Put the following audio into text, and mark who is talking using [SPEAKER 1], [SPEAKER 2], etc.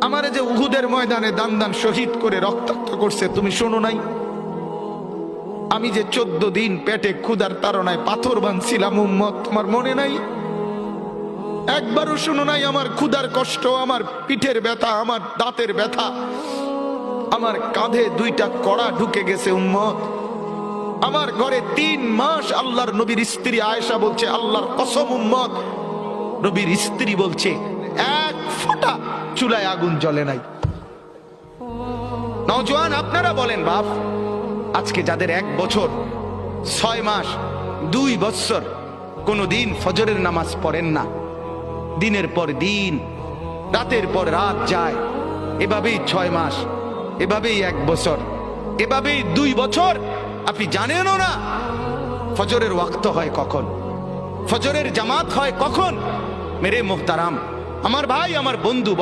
[SPEAKER 1] আমারে যে উহুদের ময়দানে দান দান শহীদ করে রক্তাক্ত করছে, তুমি শোনো নাই? আমি যে 14 দিন পেটে ক্ষুধার তাড়নায় পাথর বাঁধছিলাম উম্মত, তোমার মনে নাই? একবারও শোনো নাই আমার ক্ষুধার কষ্ট, আমার পিঠের ব্যথা, আমার দাঁতের ব্যথা, আমার কাঁধে 2টা কড়া ঢুকে গেছে উম্মত। আমার ঘরে 3 মাস আল্লাহর নবীর স্ত্রী আয়েশা বলছে, আল্লাহর কসম উম্মত, নবীর স্ত্রী বলছে 1 ফোঁটা চুলায় আগুন জ্বলে নাই। নওজোয়ান আপনারা বলেন বাপ, আজকে যাদের 1 বছর 6 মাস 2 বছর কোনদিন ফজরের নামাজ পড়েন না, দিনের পর দিন রাতের পর রাত যায়, এভাবেই 6 মাস, এভাবেই 1 বছর, এভাবেই 2 বছর, আপনি জানেনও না ফজরের ওয়াক্ত হয় কখন, ফজরের জামাত হয় কখন। মেরে মুহতারাম, আমার ভাই, আমার বন্ধু,